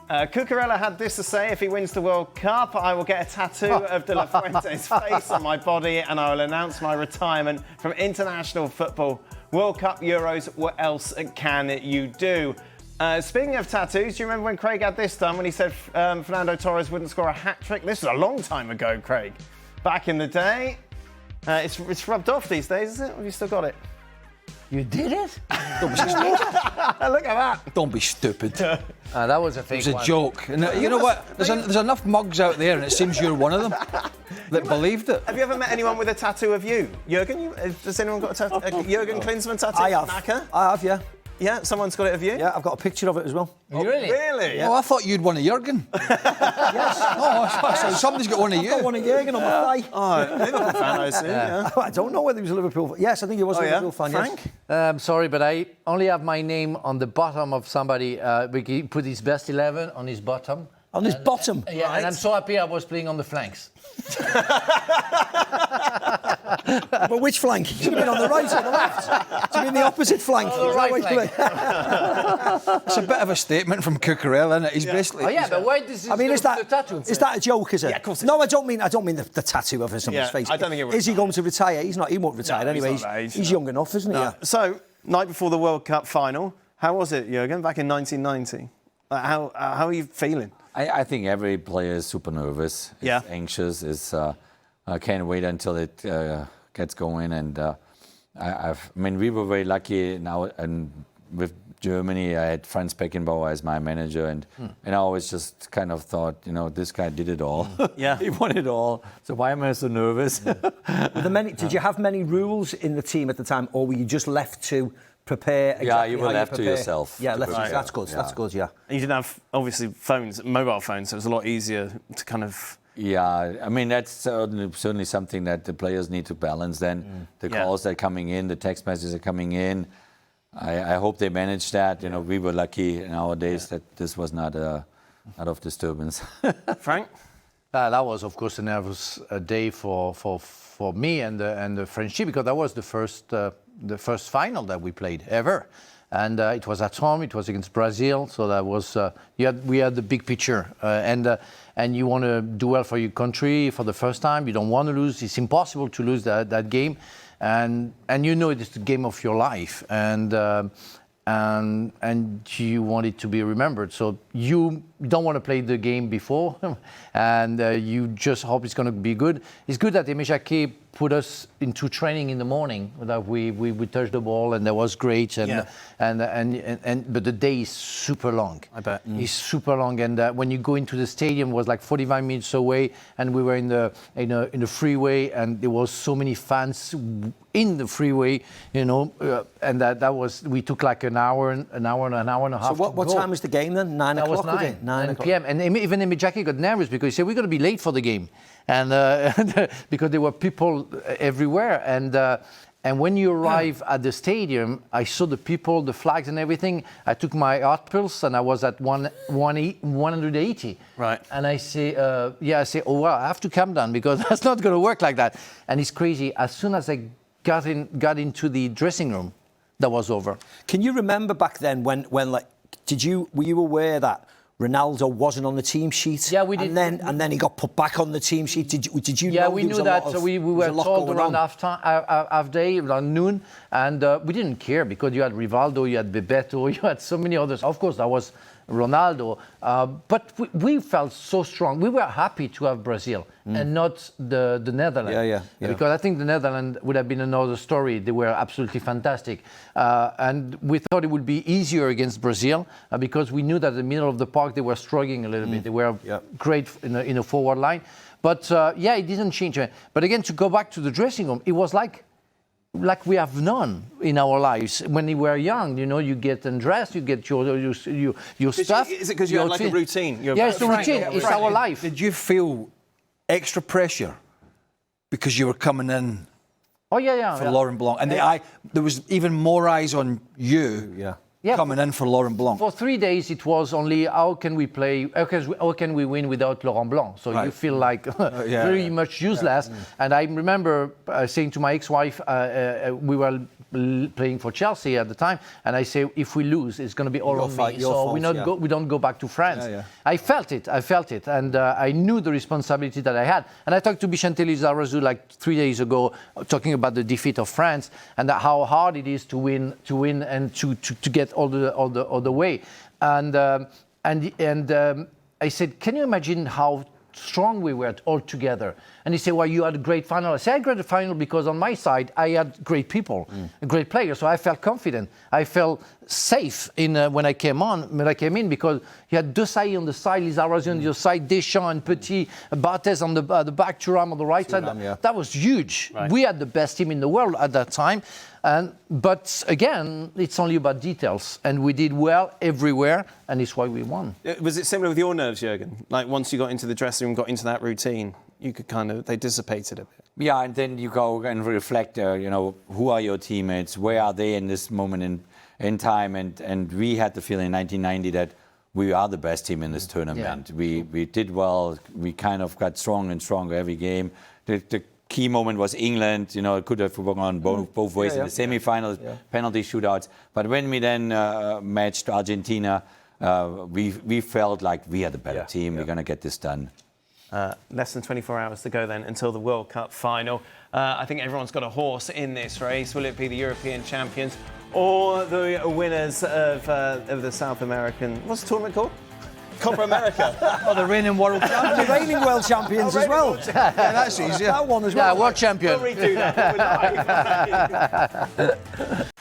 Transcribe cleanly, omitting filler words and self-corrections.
Cucurella had this to say: if he wins the World Cup, I will get a tattoo of De La Fuente's face on my body and I will announce my retirement from international football. World Cup, Euros, what else can you do? Speaking of tattoos, do you remember when Craig had this done when he said Fernando Torres wouldn't score a hat-trick? This was a long time ago, Craig. Back in the day. It's rubbed off these days, isn't it? Have you still got it? You did it? Don't be stupid. Look at that. Don't be stupid. That was a fake It was a joke. And you know what? There's enough mugs out there, and it seems you're one of them that believed it. Have you ever met anyone with a tattoo of you? Jürgen? Has anyone got a Jürgen Klinsmann tattoo? I have. Naka? I have, yeah. Yeah, someone's got it of you? Yeah, I've got a picture of it as well. Oh, really? Really? Oh, I thought you'd one of Jürgen. Yes. Oh, so somebody's got one of you. I've got one of Jürgen on my thigh. Oh, Liverpool fan, I assume, yeah. I don't know whether he was a Liverpool fan. Yes, I think he was a Liverpool fan, Frank? yes. Sorry, but I only have my name on the bottom of somebody. He put his best 11 on his bottom. On his bottom? Yeah, Right. and I'm so happy I was playing on the flanks. Well, which flank? Should have been on the right or the left. Do you mean the opposite flank? Oh, the Is that right what you flank. It's a bit of a statement from Cucurella, isn't it? He's basically... Oh yeah, but why does he I mean, is the tattoo? that a joke, is it? Yeah, of course it No, I don't mean the tattoo of someone's Yeah, face. I don't think it would Is he going to retire? He's not. He won't retire No, anyway. he's not that age, He's no. young enough, isn't he? Yeah. So, night before the World Cup final, how was it, Jürgen, back in 1990? How are you feeling? I think every player is super nervous, Yeah. anxious, can't wait until it gets going. And I mean, we were very lucky now, and with Germany, I had Franz Beckenbauer as my manager, and I always just kind of thought, you know, this guy did it all. Yeah. He won it all. So why am I so nervous? Did you have many rules in the team at the time, or were you just left to prepare? Exactly Yeah, you were how left to prepare? yourself Yeah, to left to prepare. That's good. Yeah. That's good. Yeah. And you didn't have, obviously, mobile phones, so it was a lot easier to kind of... Yeah, I mean, that's certainly something that the players need to balance then. The calls that are coming in, the text messages are coming in. I hope they manage that. You know, we were lucky in our days that this was not out of disturbance. Frank? That was, of course, a nervous day for me and the French team, because that was the first final that we played ever, and it was at home. It was against Brazil, so that was we had the big picture, and you want to do well for your country for the first time. You don't want to lose. It's impossible to lose that game, and you know it's the game of your life, and you want it to be remembered. So you don't want to play the game before, and you just hope it's going to be good. It's good that Aimé Jacquet put us into training in the morning. That we touched the ball, and that was great. But the day is super long. I bet. It's super long, and when you go into the stadium, it was like 45 minutes away, and we were in the freeway, and there was so many fans in the freeway, you know, and that was, we took like an hour and a half. So what time was the game then? 9 That o'clock. was 9 p.m. And even Aimé Jacquet got nervous because he said we're going to be late for the game, and because there were people everywhere. And when you arrive at the stadium, I saw the people, the flags, and everything. I took my heart pulse, and I was at 180. Right. And I say, oh well, I have to calm down because that's not going to work like that. And it's crazy. As soon as I got into the dressing room, that was over. Can you remember back then when like were you aware that Ronaldo wasn't on the team sheet? Yeah, we did. And then he got put back on the team sheet. Did you? Yeah, know we there was knew a lot that. of- So we there was were a lot told going around on? half day, around noon, and we didn't care because you had Rivaldo, you had Bebeto, you had so many others. Of course, that was Ronaldo, but we felt so strong. We were happy to have Brazil and not the Netherlands. Yeah. Because I think the Netherlands would have been another story. They were absolutely fantastic, and we thought it would be easier against Brazil because we knew that in the middle of the park they were struggling a little bit. They were great in a forward line, but it didn't change. But again, to go back to the dressing room, it was like we have none in our lives. When we were young, you know, you get undressed, you get your stuff. Is it because you had like a routine? Yeah, it's a routine. It's our life. Did you feel extra pressure because you were coming in Oh yeah. for Laurent Blanc? And there was even more eyes on you. Yeah. coming in for Laurent Blanc. For 3 days, it was only how can we play, how can we win without Laurent Blanc? So you feel like very much useless. And I remember saying to my ex-wife, we were playing for Chelsea at the time, and I say, if we lose, it's going to be all on me. So we don't go back to France. I felt it, and I knew the responsibility that I had. And I talked to Vicente Lizarazu like 3 days ago, talking about the defeat of France and how hard it is to win and to get all the way. And I said, can you imagine how strong we were all together? And he said, well, you had a great final. I said, I had a great final because on my side, I had great people, great players. So I felt confident. I felt safe when I came in, because you had Desailly on the side, Lizarazu on the other side, Deschamps and Petit, Barthez on the back, Thuram on the right side. That was huge. Right. We had the best team in the world at that time. But again, it's only about details. And we did well everywhere, and it's why we won. Was it similar with your nerves, Jürgen? Like once you got into the dressing room, got into that routine, you could they dissipated a bit. Yeah, and then you go and reflect, who are your teammates? Where are they in this moment in time? And we had the feeling in 1990 that we are the best team in this tournament. Yeah. We did well. We kind of got stronger and stronger every game. The key moment was England. It could have gone both ways in the semi-finals, penalty shootouts. But when we then matched Argentina, we felt like we are the better team. We're going to get this done. Less than 24 hours to go then until the World Cup final. I think everyone's got a horse in this race. Will it be the European champions or the winners of the South American... What's the tournament called? Copa America. Oh, the reigning world champions. The reigning world champions as well. Yeah, that's easier. That one as well. Yeah, world champion. We'll redo that.